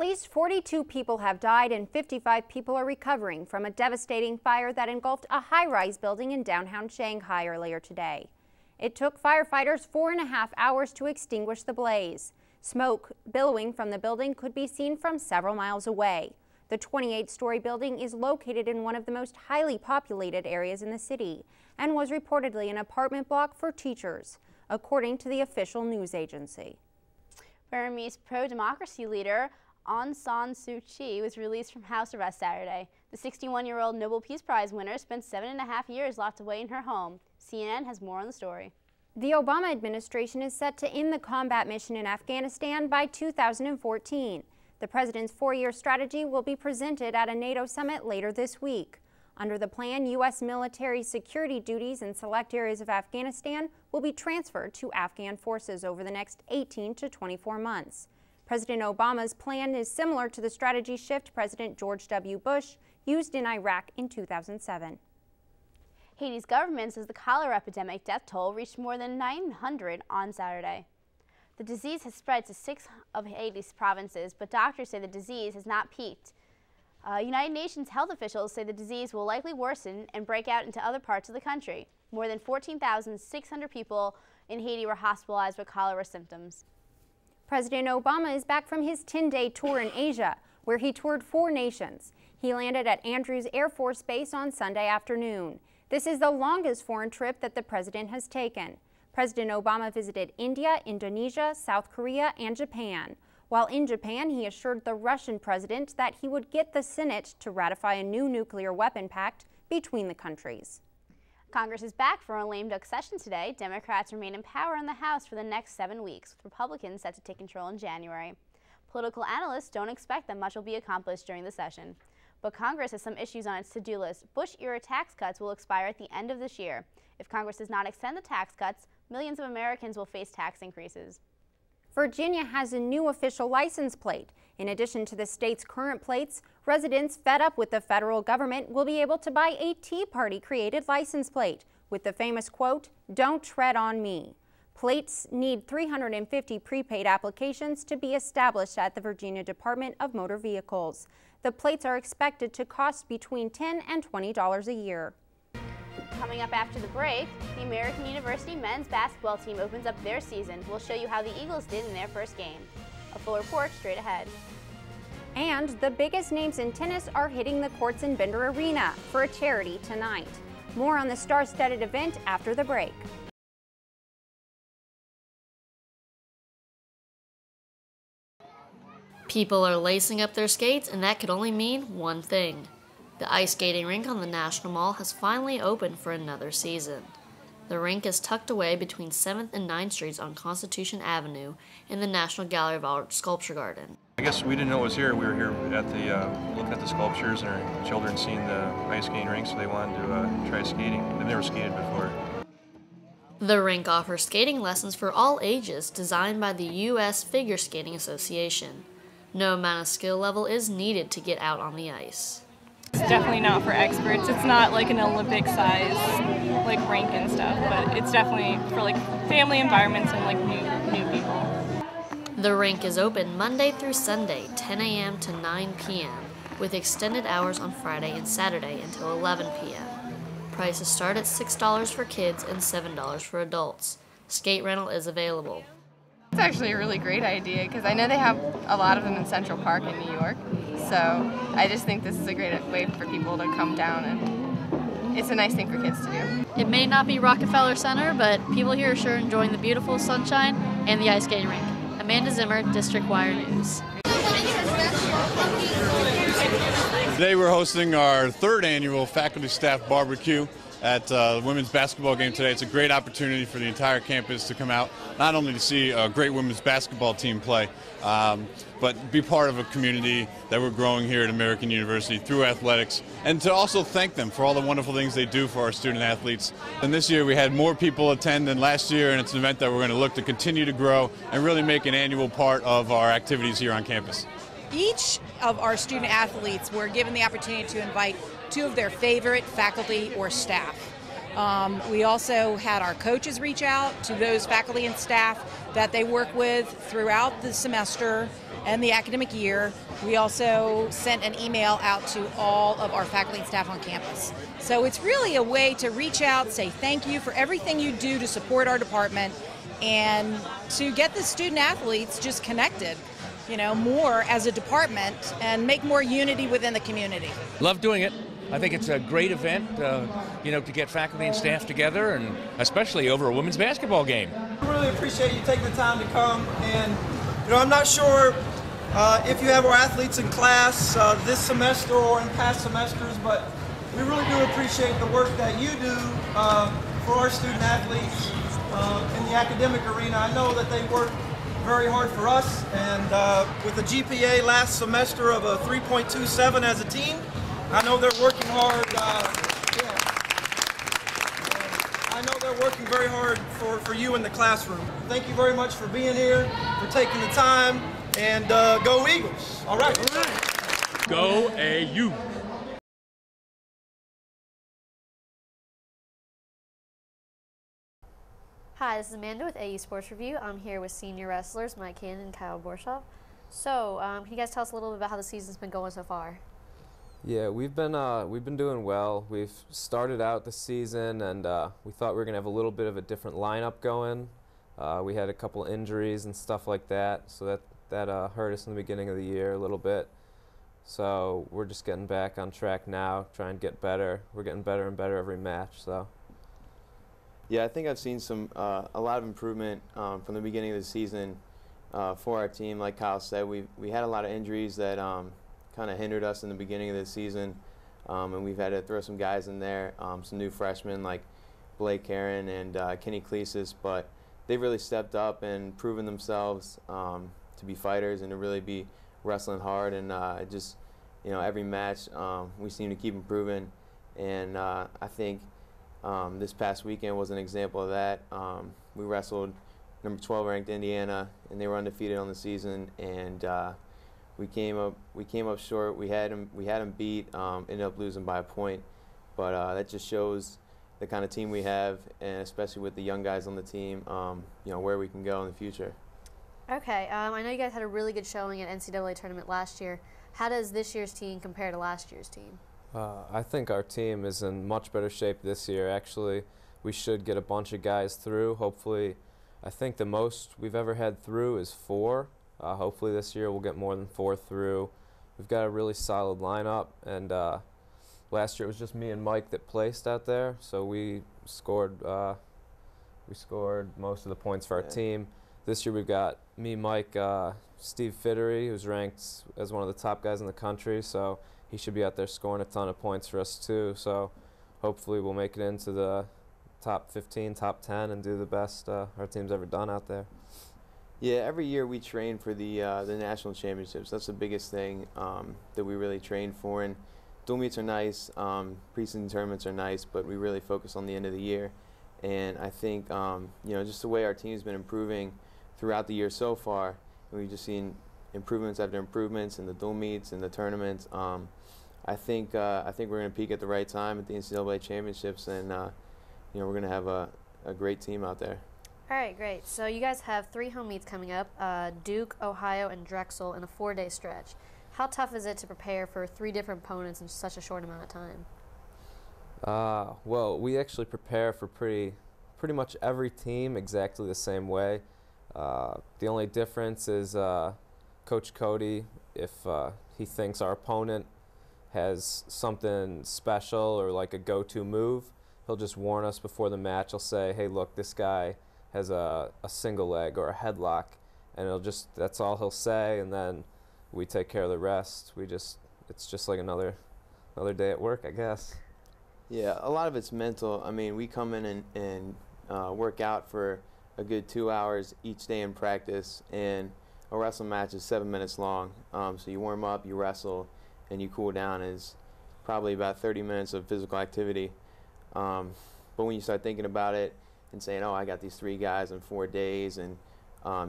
least 42 people have died and 55 people are recovering from a devastating fire that engulfed a high-rise building in downtown Shanghai earlier today. It took firefighters 4.5 hours to extinguish the blaze. Smoke billowing from the building could be seen from several miles away. The 28-story building is located in one of the most highly populated areas in the city and was reportedly an apartment block for teachers, according to the official news agency. Burmese pro-democracy leader Aung San Suu Kyi was released from house arrest Saturday. The 61-year-old Nobel Peace Prize winner spent 7.5 years locked away in her home. CNN has more on the story. The Obama administration is set to end the combat mission in Afghanistan by 2014. The president's 4-year strategy will be presented at a NATO summit later this week. Under the plan, U.S. military security duties in select areas of Afghanistan will be transferred to Afghan forces over the next 18 to 24 months. President Obama's plan is similar to the strategy shift President George W. Bush used in Iraq in 2007. Haiti's government says the cholera epidemic death toll reached more than 900 on Saturday. The disease has spread to 6 of Haiti's provinces, but doctors say the disease has not peaked. United Nations health officials say the disease will likely worsen and break out into other parts of the country. More than 14,600 people in Haiti were hospitalized with cholera symptoms. President Obama is back from his 10-day tour in Asia, where he toured 4 nations. He landed at Andrews Air Force Base on Sunday afternoon. This is the longest foreign trip that the president has taken. President Obama visited India, Indonesia, South Korea, and Japan. While in Japan, he assured the Russian president that he would get the Senate to ratify a new nuclear weapon pact between the countries. Congress is back for a lame duck session today. Democrats remain in power in the House for the next 7 weeks, with Republicans set to take control in January. Political analysts don't expect that much will be accomplished during the session. But Congress has some issues on its to-do list. Bush-era tax cuts will expire at the end of this year. If Congress does not extend the tax cuts, millions of Americans will face tax increases. Virginia has a new official license plate. In addition to the state's current plates, residents fed up with the federal government will be able to buy a Tea Party-created license plate with the famous quote, "Don't tread on me." Plates need 350 prepaid applications to be established at the Virginia Department of Motor Vehicles. The plates are expected to cost between $10 and $20 a year. Coming up after the break, the American University men's basketball team opens up their season. We'll show you how the Eagles did in their first game. A full report straight ahead. And the biggest names in tennis are hitting the courts in Bender Arena for a charity tonight. More on the star-studded event after the break. People are lacing up their skates, and that could only mean one thing. The ice skating rink on the National Mall has finally opened for another season. The rink is tucked away between 7th and 9th Streets on Constitution Avenue in the National Gallery of Art Sculpture Garden. I guess we didn't know it was here. We were here at the looking at the sculptures, and our children seen the ice skating rink, so they wanted to try skating. They've never skated before. The rink offers skating lessons for all ages, designed by the U.S. Figure Skating Association. No amount of skill level is needed to get out on the ice. It's definitely not for experts. It's not like an Olympic size like rink and stuff, but it's definitely for like family environments and like new people. The rink is open Monday through Sunday, 10 a.m. to 9 p.m., with extended hours on Friday and Saturday until 11 p.m. Prices start at $6 for kids and $7 for adults. Skate rental is available. It's actually a really great idea because I know they have a lot of them in Central Park in New York. So I just think this is a great way for people to come down, and it's a nice thing for kids to do. It may not be Rockefeller Center, but people here are sure enjoying the beautiful sunshine and the ice skating rink. Amanda Zimmer, District Wire News. Today we're hosting our 3rd annual faculty staff barbecue at the women's basketball game today. It's a great opportunity for the entire campus to come out, not only to see a great women's basketball team play, but be part of a community that we're growing here at American University through athletics, and to also thank them for all the wonderful things they do for our student athletes. And this year we had more people attend than last year, and it's an event that we're going to look to continue to grow and really make an annual part of our activities here on campus. Each of our student athletes were given the opportunity to invite 2 of their favorite faculty or staff. We also had our coaches reach out to those faculty and staff that they work with throughout the semester and the academic year. We also sent an email out to all of our faculty and staff on campus. So it's really a way to reach out, say thank you for everything you do to support our department, and to get the student athletes just connected, more as a department and make more unity within the community. Love doing it. I think it's a great event, to get faculty and staff together, and especially over a women's basketball game. I really appreciate you taking the time to come, and I'm not sure if you have our athletes in class this semester or in past semesters, but we really do appreciate the work that you do for our student athletes in the academic arena. I know that they work very hard for us, and with a GPA last semester of a 3.27 as a team, I know they're working hard. I know they're working very hard for you in the classroom. Thank you very much for being here, for taking the time, and go Eagles. All right. Go AU. Hi, this is Amanda with AU Sports Review. I'm here with senior wrestlers Mike Cannon and Kyle Borshoff. So, can you guys tell us a little bit about how the season's been going so far? Yeah, we've been doing well. We've started out the season, and we thought we were gonna have a little bit of a different lineup going. We had a couple injuries and stuff like that, so that hurt us in the beginning of the year a little bit. So we're just getting back on track now, trying to get better. We're getting better and better every match. So. Yeah, I think I've seen a lot of improvement from the beginning of the season for our team. Like Kyle said, we had a lot of injuries that kind of hindered us in the beginning of the season, and we've had to throw some guys in there, some new freshmen like Blake Karen and Kenny Cleasis, but they've really stepped up and proven themselves to be fighters and to really be wrestling hard, and every match we seem to keep improving, and I think this past weekend was an example of that. We wrestled number 12 ranked Indiana, and they were undefeated on the season, and we came up short. We had them beat. Ended up losing by a point, but that just shows the kind of team we have, and especially with the young guys on the team, where we can go in the future. Okay, I know you guys had a really good showing at NCAA tournament last year. How does this year's team compare to last year's team? I think our team is in much better shape this year. Actually, we should get a bunch of guys through. Hopefully, I think the most we've ever had through is 4. Hopefully this year we'll get more than 4 through. We've got a really solid lineup, and last year it was just me and Mike that placed out there, so we scored most of the points for our team. This year we've got me, Mike, Steve Fittery, who's ranked as one of the top guys in the country, so he should be out there scoring a ton of points for us too. So hopefully we'll make it into the top 15, top 10, and do the best our team's ever done out there. Yeah, every year we train for the national championships. That's the biggest thing that we really train for. And dual meets are nice, preseason tournaments are nice, but we really focus on the end of the year. And I think just the way our team's been improving throughout the year so far, and we've just seen improvements after improvements in the dual meets and the tournaments. I think we're going to peak at the right time at the NCAA championships, and we're going to have a great team out there. All right, great. So you guys have 3 home meets coming up, Duke, Ohio, and Drexel in a 4-day stretch. How tough is it to prepare for 3 different opponents in such a short amount of time? Well, we actually prepare for pretty much every team exactly the same way. The only difference is Coach Cody, if he thinks our opponent has something special or like a go-to move, he'll just warn us before the match. He'll say, hey, look, this guy has a single leg or a headlock, and that's all he'll say, and then we take care of the rest. It's just like another day at work, I guess. Yeah, a lot of it's mental. I mean, we come in and work out for a good 2 hours each day in practice, and a wrestling match is 7 minutes long. So you warm up, you wrestle, and you cool down. Is probably about 30 minutes of physical activity. But when you start thinking about it and saying, oh, I got these 3 guys in 4 days, and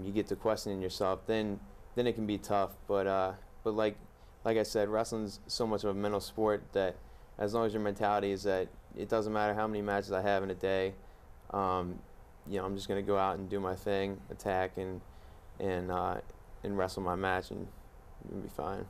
you get to questioning yourself, then it can be tough. But like I said, wrestling's so much of a mental sport that as long as your mentality is that it doesn't matter how many matches I have in a day, I'm just going to go out and do my thing, attack, and and wrestle my match, and we'll be fine.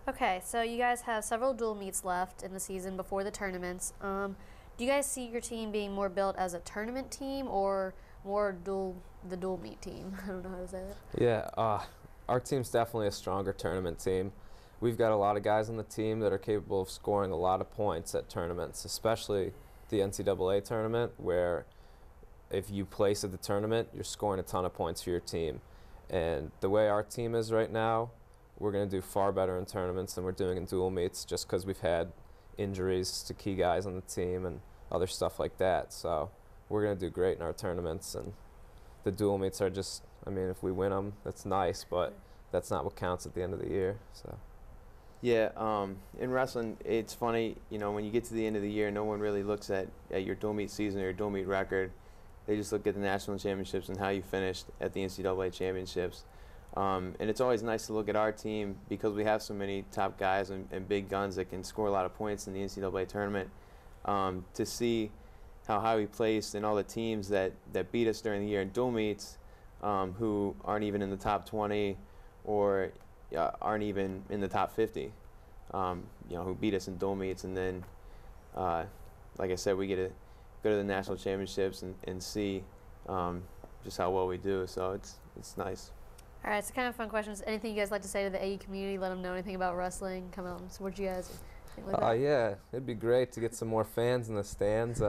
Okay, so you guys have several dual meets left in the season before the tournaments. Do you guys see your team being more built as a tournament team or more the dual meet team? I don't know how to say that. Yeah, our team's definitely a stronger tournament team. We've got a lot of guys on the team that are capable of scoring a lot of points at tournaments, especially the NCAA tournament, where if you place at the tournament, you're scoring a ton of points for your team. And the way our team is right now, we're going to do far better in tournaments than we're doing in dual meets, just because we've had injuries to key guys on the team and other stuff like that. So we're going to do great in our tournaments, and the dual meets are just, I mean, if we win them, that's nice, but that's not what counts at the end of the year. So. Yeah, in wrestling, it's funny, you know, when you get to the end of the year, no one really looks at your dual meet season or your dual meet record. They just look at the national championships and how you finished at the NCAA championships. And it's always nice to look at our team because we have so many top guys and big guns that can score a lot of points in the NCAA tournament. To see how high we placed and all the teams that beat us during the year in dual meets, who aren't even in the top 20 or aren't even in the top 50, you know, who beat us in dual meets, and then, like I said, we get to go to the national championships and see just how well we do. So it's nice. All right, so kind of fun questions. Anything you guys like to say to the AU community? Let them know anything about wrestling. Come out and support you guys. Yeah, it'd be great to get some more fans in the stands.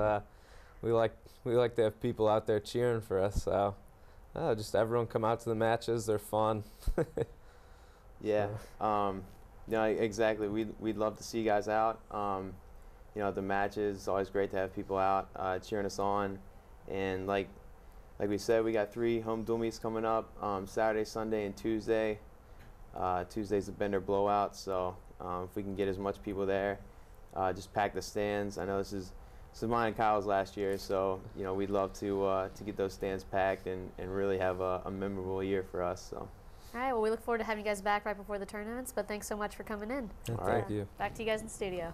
We like to have people out there cheering for us. So just everyone come out to the matches. They're fun. Yeah, no, exactly. We'd love to see you guys out. You know, the matches, it's always great to have people out cheering us on. And like we said, we got 3 home dual meets coming up, Saturday, Sunday, and Tuesday. Tuesday's the Bender Blowout, so if we can get as much people there, just pack the stands. I know this is mine and Kyle's last year, so you know we'd love to get those stands packed and really have a memorable year for us. So. All right, well, we look forward to having you guys back right before the tournaments, but thanks so much for coming in. Yeah, thank you. Back to you guys in the studio.